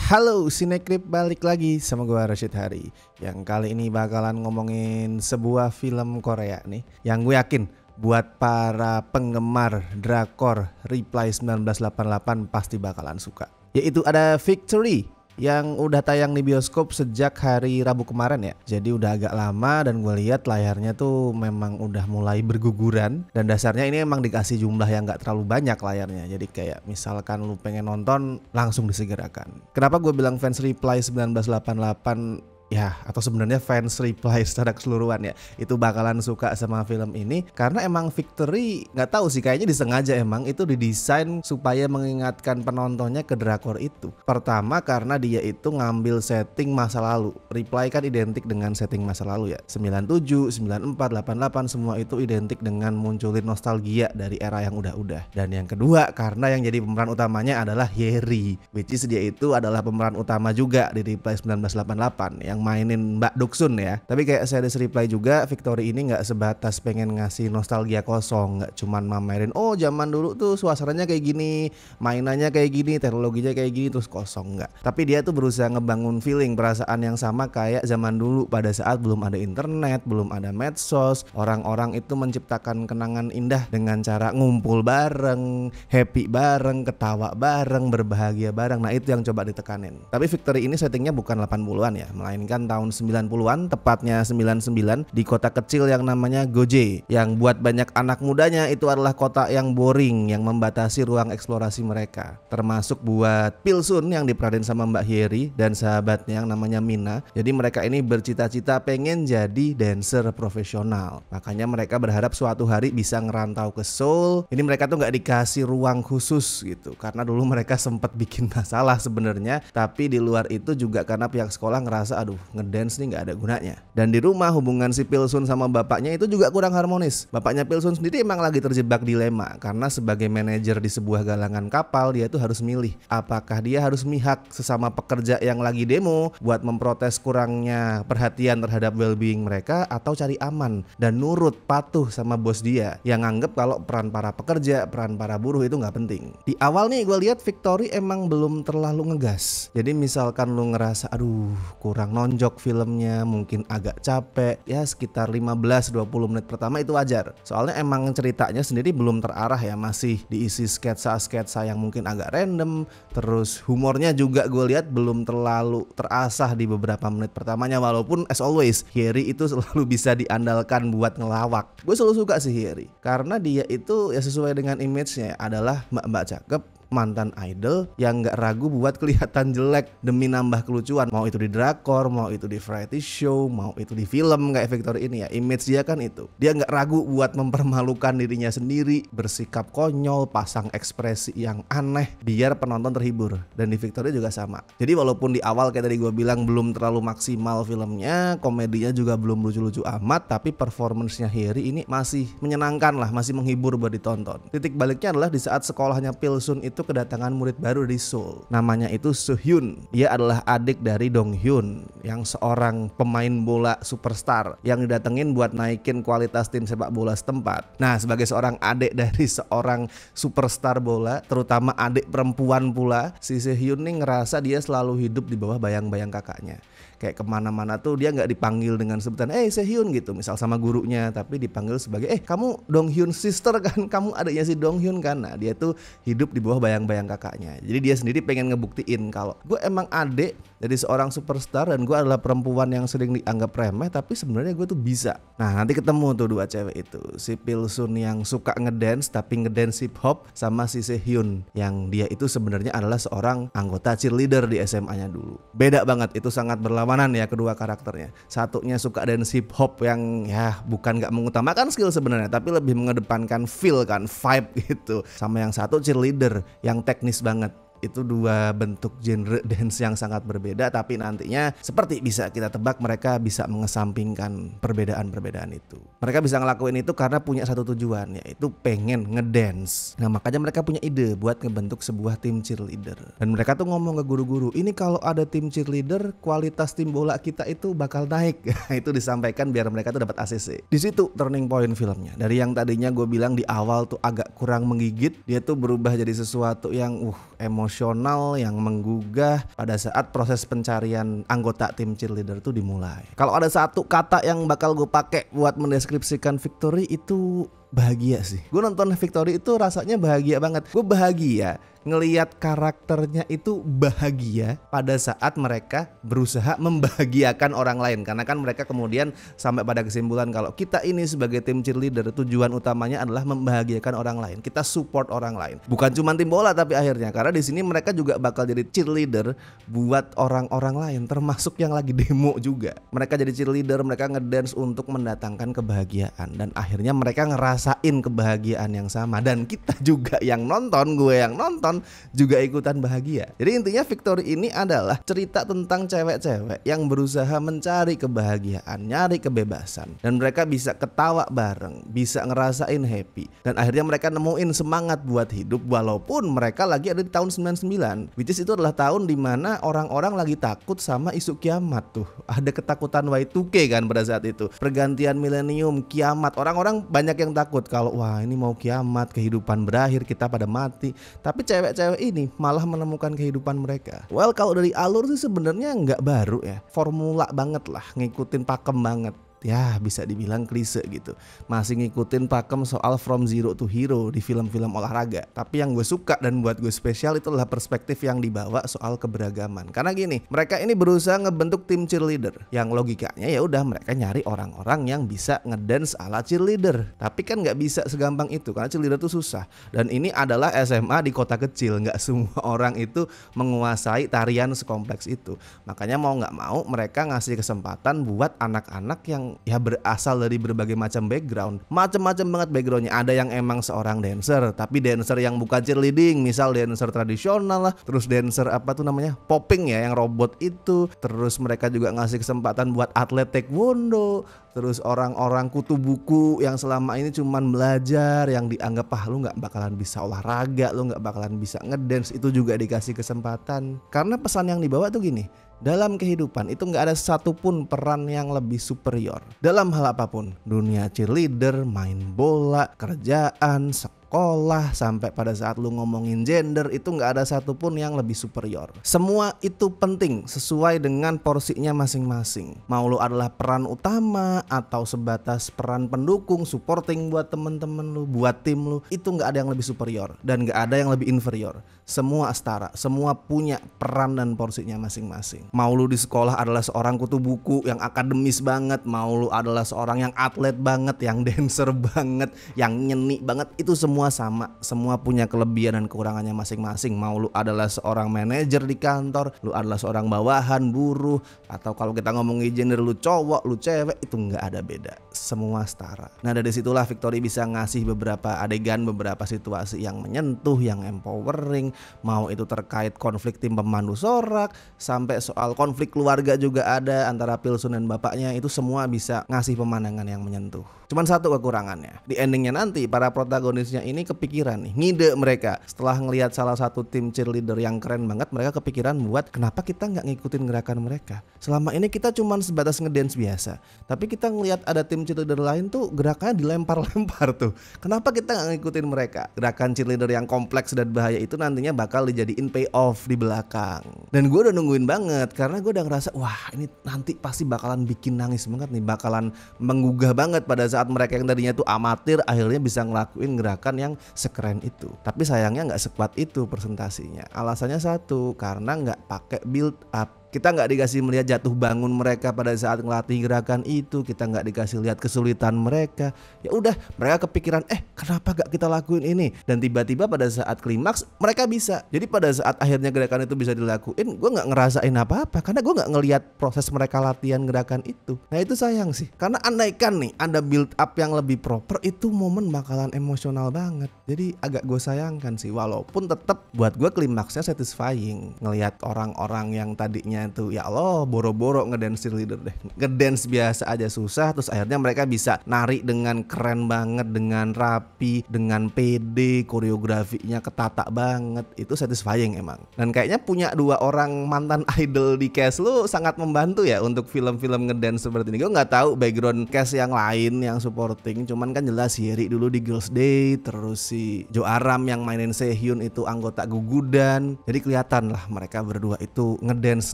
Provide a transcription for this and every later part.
Halo Sinekrip, balik lagi sama gue Rashid Hari. Yang kali ini bakalan ngomongin sebuah film Korea nih, yang gue yakin buat para penggemar drakor Reply 1988 pasti bakalan suka. Yaitu ada Victory, yang udah tayang di bioskop sejak hari Rabu kemarin ya. Jadi udah agak lama dan gue lihat layarnya tuh memang udah mulai berguguran. Dan dasarnya ini emang dikasih jumlah yang gak terlalu banyak layarnya. Jadi kayak misalkan lu pengen nonton langsung disegerakan. Kenapa gue bilang fans Reply 1988 ya, atau sebenarnya fans Reply secara keseluruhan ya, itu bakalan suka sama film ini karena emang Victory nggak tahu sih, kayaknya disengaja emang itu didesain supaya mengingatkan penontonnya ke drakor itu. Pertama karena dia itu ngambil setting masa lalu. Reply kan identik dengan setting masa lalu ya, 97, 94, 88 semua itu identik dengan munculin nostalgia dari era yang udah-udah. Dan yang kedua karena yang jadi pemeran utamanya adalah Yeri, which is dia itu adalah pemeran utama juga di Reply 1988 yang mainin Mbak Doksun ya. Tapi kayak series Reply juga, Victory ini gak sebatas pengen ngasih nostalgia kosong, gak cuman mamerin oh zaman dulu tuh suasananya kayak gini, mainannya kayak gini, teknologinya kayak gini terus kosong, enggak. Tapi dia tuh berusaha ngebangun feeling, perasaan yang sama kayak zaman dulu pada saat belum ada internet, belum ada medsos. Orang-orang itu menciptakan kenangan indah dengan cara ngumpul bareng, happy bareng, ketawa bareng, berbahagia bareng. Nah itu yang coba ditekanin. Tapi Victory ini settingnya bukan 80-an ya, melainkan tahun 90-an, tepatnya 99, di kota kecil yang namanya Goje, yang buat banyak anak mudanya itu adalah kota yang boring, yang membatasi ruang eksplorasi mereka. Termasuk buat Pilsun yang diperanin sama Mbak Hyeri dan sahabatnya yang namanya Mina. Jadi mereka ini bercita-cita pengen jadi dancer profesional. Makanya mereka berharap suatu hari bisa ngerantau ke Seoul. Ini mereka tuh gak dikasih ruang khusus gitu, karena dulu mereka sempat bikin masalah sebenarnya. Tapi di luar itu juga karena pihak sekolah ngerasa aduh ngedance nih gak ada gunanya. Dan di rumah hubungan si Pilsun sama bapaknya itu juga kurang harmonis. Bapaknya Pilsun sendiri emang lagi terjebak dilema, karena sebagai manajer di sebuah galangan kapal dia tuh harus milih apakah dia harus mihak sesama pekerja yang lagi demo buat memprotes kurangnya perhatian terhadap well-being mereka, atau cari aman dan nurut patuh sama bos dia yang anggap kalau peran para pekerja, peran para buruh itu gak penting. Di awal nih gue lihat Victory emang belum terlalu ngegas. Jadi misalkan lu ngerasa aduh kurang nonjok filmnya, mungkin agak capek ya, sekitar 15-20 menit pertama itu wajar. Soalnya emang ceritanya sendiri belum terarah ya, masih diisi sketsa-sketsa yang mungkin agak random. Terus humornya juga gue lihat belum terlalu terasah di beberapa menit pertamanya, walaupun as always Hyeri itu selalu bisa diandalkan buat ngelawak. Gue selalu suka sih Hyeri karena dia itu ya sesuai dengan image-nya adalah mbak-mbak cakep, mantan idol yang gak ragu buat kelihatan jelek demi nambah kelucuan. Mau itu di drakor, mau itu di variety show, mau itu di film kayak Victory ini ya. Image dia kan itu, dia gak ragu buat mempermalukan dirinya sendiri, bersikap konyol, pasang ekspresi yang aneh biar penonton terhibur. Dan di Victory juga sama. Jadi walaupun di awal kayak tadi gue bilang belum terlalu maksimal filmnya, komedinya juga belum lucu-lucu amat, tapi performance-nya Hyeri ini masih menyenangkan lah, masih menghibur buat ditonton. Titik baliknya adalah di saat sekolahnya Pilsun itu kedatangan murid baru di Seoul. Namanya itu Soo-hyun. Dia adalah adik dari Dong-hyun yang seorang pemain bola superstar yang didatengin buat naikin kualitas tim sepak bola setempat. Nah, sebagai seorang adik dari seorang superstar bola, terutama adik perempuan pula, si Soo-hyun nih ngerasa dia selalu hidup di bawah bayang-bayang kakaknya. Kayak kemana-mana tuh dia gak dipanggil dengan sebutan Soo-hyun gitu, misal sama gurunya, tapi dipanggil sebagai kamu Dong-hyun sister kan, kamu adiknya si Dong-hyun kan. Nah dia tuh hidup di bawah bayang-bayang kakaknya. Jadi dia sendiri pengen ngebuktiin kalau gue emang adik dari seorang superstar dan gue adalah perempuan yang sering dianggap remeh, tapi sebenarnya gue tuh bisa. Nah nanti ketemu tuh dua cewek itu, si Pilsun yang suka ngedance tapi ngedance hip hop, sama si Soo-hyun yang dia itu sebenarnya adalah seorang anggota cheerleader di SMA-nya dulu. Beda banget, itu sangat berlawanan ya kedua karakternya. Satunya suka dance hip hop yang ya bukan gak mengutamakan skill sebenarnya, tapi lebih mengedepankan feel kan, vibe gitu. Sama yang satu cheerleader yang teknis banget. Itu dua bentuk genre dance yang sangat berbeda, tapi nantinya seperti bisa kita tebak mereka bisa mengesampingkan perbedaan-perbedaan itu. Mereka bisa ngelakuin itu karena punya satu tujuan, yaitu pengen ngedance. Nah makanya mereka punya ide buat ngebentuk sebuah tim cheerleader. Dan mereka tuh ngomong ke guru-guru, ini kalau ada tim cheerleader kualitas tim bola kita itu bakal naik. Itu disampaikan biar mereka tuh dapat ACC. Di situ turning point filmnya. Dari yang tadinya gue bilang di awal tuh agak kurang menggigit, dia tuh berubah jadi sesuatu yang emosi emosional yang menggugah pada saat proses pencarian anggota tim cheerleader itu dimulai. Kalau ada satu kata yang bakal gue pakai buat mendeskripsikan Victory itu bahagia sih. Gue nonton Victory itu rasanya bahagia banget. Gue bahagia ngelihat karakternya itu bahagia pada saat mereka berusaha membahagiakan orang lain. Karena kan mereka kemudian sampai pada kesimpulan kalau kita ini sebagai tim cheerleader tujuan utamanya adalah membahagiakan orang lain. Kita support orang lain. Bukan cuma tim bola tapi akhirnya karena di sini mereka juga bakal jadi cheerleader buat orang-orang lain termasuk yang lagi demo juga. Mereka jadi cheerleader, mereka ngedance untuk mendatangkan kebahagiaan dan akhirnya mereka ngerasain kebahagiaan yang sama dan kita juga yang nonton, gue yang nonton juga ikutan bahagia. Jadi intinya Victory ini adalah cerita tentang cewek-cewek yang berusaha mencari kebahagiaan, nyari kebebasan dan mereka bisa ketawa bareng, bisa ngerasain happy dan akhirnya mereka nemuin semangat buat hidup walaupun mereka lagi ada di tahun 99 which is itu adalah tahun dimana orang-orang lagi takut sama isu kiamat tuh. Ada ketakutan Y2K kan pada saat itu, pergantian milenium, kiamat. Orang-orang banyak yang takut kalau wah ini mau kiamat, kehidupan berakhir, kita pada mati. Tapi cewek-cewek ini malah menemukan kehidupan mereka. Well, kalau dari alur sih sebenarnya nggak baru ya, formula banget lah, ngikutin pakem banget. Ya bisa dibilang klise gitu. Masih ngikutin pakem soal from zero to hero di film-film olahraga. Tapi yang gue suka dan buat gue spesial itu adalah perspektif yang dibawa soal keberagaman. Karena gini, mereka ini berusaha ngebentuk tim cheerleader yang logikanya ya udah mereka nyari orang-orang yang bisa ngedance ala cheerleader. Tapi kan nggak bisa segampang itu karena cheerleader tuh susah. Dan ini adalah SMA di kota kecil, nggak semua orang itu menguasai tarian sekompleks itu. Makanya mau nggak mau mereka ngasih kesempatan buat anak-anak yang ya berasal dari berbagai macam background. Macam-macam banget backgroundnya. Ada yang emang seorang dancer, tapi dancer yang bukan cheerleading, misal dancer tradisional lah. Terus dancer apa tuh namanya, popping ya, yang robot itu. Terus mereka juga ngasih kesempatan buat atlet taekwondo. Terus orang-orang kutu buku yang selama ini cuman belajar, yang dianggap lu nggak bakalan bisa olahraga, lu nggak bakalan bisa ngedance, itu juga dikasih kesempatan. Karena pesan yang dibawa tuh gini, dalam kehidupan itu nggak ada satupun peran yang lebih superior dalam hal apapun. Dunia cheerleader, main bola, kerjaan, sekolah, sampai pada saat lu ngomongin gender itu nggak ada satupun yang lebih superior. Semua itu penting sesuai dengan porsinya masing-masing. Mau lu adalah peran utama atau sebatas peran pendukung, supporting buat temen-temen lu, buat tim lu, itu nggak ada yang lebih superior dan nggak ada yang lebih inferior. Semua setara, semua punya peran dan porsinya masing-masing. Mau lu di sekolah adalah seorang kutu buku yang akademis banget, mau lu adalah seorang yang atlet banget, yang dancer banget, yang nyeni banget, itu semua sama. Semua punya kelebihan dan kekurangannya masing-masing. Mau lu adalah seorang manajer di kantor, lu adalah seorang bawahan, buruh, atau kalau kita ngomongin gender lu cowok, lu cewek, itu nggak ada beda. Semua setara. Nah dari situlah Victory bisa ngasih beberapa adegan, beberapa situasi yang menyentuh, yang empowering. Mau itu terkait konflik tim pemandu sorak, sampai soal konflik keluarga juga ada antara Pilsun dan bapaknya. Itu semua bisa ngasih pemandangan yang menyentuh. Cuman satu kekurangannya, di endingnya nanti para protagonisnya ini kepikiran nih, ngide mereka setelah ngelihat salah satu tim cheerleader yang keren banget, mereka kepikiran buat kenapa kita nggak ngikutin gerakan mereka. Selama ini kita cuman sebatas ngedance biasa, tapi kita ngelihat ada tim cheerleader lain tuh gerakannya dilempar-lempar tuh. Kenapa kita nggak ngikutin mereka? Gerakan cheerleader yang kompleks dan bahaya itu nantinya bakal dijadiin payoff di belakang. Dan gue udah nungguin banget karena gue udah ngerasa wah ini nanti pasti bakalan bikin nangis banget nih, bakalan menggugah banget pada saat mereka yang tadinya tuh amatir akhirnya bisa ngelakuin gerakan yang sekeren itu. Tapi sayangnya nggak sekuat itu presentasinya. Alasannya satu, karena nggak pakai build up. Kita nggak dikasih melihat jatuh bangun mereka pada saat ngelatih gerakan itu. Kita nggak dikasih lihat kesulitan mereka. Ya udah, mereka kepikiran, kenapa gak kita lakuin ini? Dan tiba-tiba pada saat klimaks mereka bisa. Jadi pada saat akhirnya gerakan itu bisa dilakuin, gue nggak ngerasain apa-apa karena gue nggak ngelihat proses mereka latihan gerakan itu. Nah itu sayang sih. Karena andaikan nih ada build up yang lebih proper, itu momen bakalan emosional banget. Jadi agak gue sayangkan sih. Walaupun tetap buat gue klimaksnya satisfying. Ngelihat orang-orang yang tadinya awalnya tuh ya Allah boro-boro ngedance cheerleader deh, ngedance biasa aja susah, terus akhirnya mereka bisa nari dengan keren banget, dengan rapi, dengan pede, koreografinya ketata banget, itu satisfying emang. Dan kayaknya punya 2 orang mantan idol di cast lu sangat membantu ya untuk film-film ngedance seperti ini. Gue nggak tahu background cast yang lain yang supporting, cuman kan jelas si Yeri dulu di Girls Day, terus si Jo Aram yang mainin Sehyun itu anggota Gugudan. Jadi kelihatan lah mereka berdua itu ngedance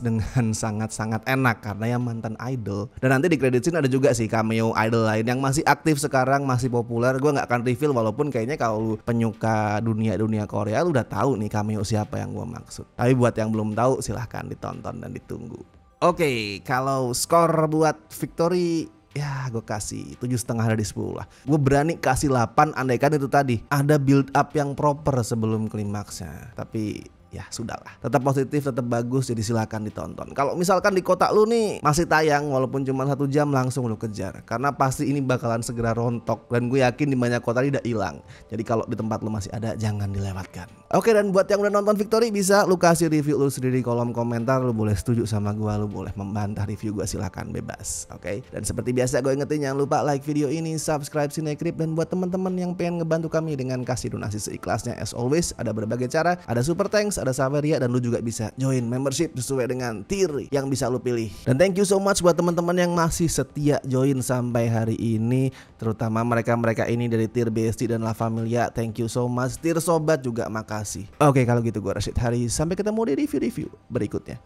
dengan sangat-sangat enak karena yang mantan idol. Dan nanti di credit scene ada juga sih cameo idol lain yang masih aktif sekarang, masih populer. Gue nggak akan reveal walaupun kayaknya kalau lu penyuka dunia Korea lu udah tahu nih cameo siapa yang gue maksud. Tapi buat yang belum tahu silahkan ditonton dan ditunggu. Oke, kalau skor buat Victory ya gue kasih 7,5 dari 10 lah. Gue berani kasih 8 andaikan itu tadi ada build up yang proper sebelum klimaksnya. Tapi ya sudahlah, tetap positif, tetap bagus, jadi silakan ditonton. Kalau misalkan di kota lu nih masih tayang walaupun cuma 1 jam, langsung lu kejar karena pasti ini bakalan segera rontok dan gue yakin di banyak kota tidak hilang. Jadi kalau di tempat lu masih ada jangan dilewatkan. Oke, dan buat yang udah nonton Victory bisa lu kasih review lu sendiri di kolom komentar. Lu boleh setuju sama gue, lu boleh membantah review gue, silakan bebas. Oke, dan seperti biasa gue ingetin jangan lupa like video ini, subscribe Cinecrip, dan buat teman-teman yang pengen ngebantu kami dengan kasih donasi seikhlasnya, as always ada berbagai cara, ada super thanks, ada Saveria, dan lu juga bisa join membership sesuai dengan tier yang bisa lu pilih. Dan thank you so much buat teman-teman yang masih setia join sampai hari ini, terutama mereka-mereka ini dari tier BSD dan La Familia. Thank you so much. Tier sobat juga makasih. Oke, kalau gitu gue Rashid Hari, sampai ketemu di review-review berikutnya.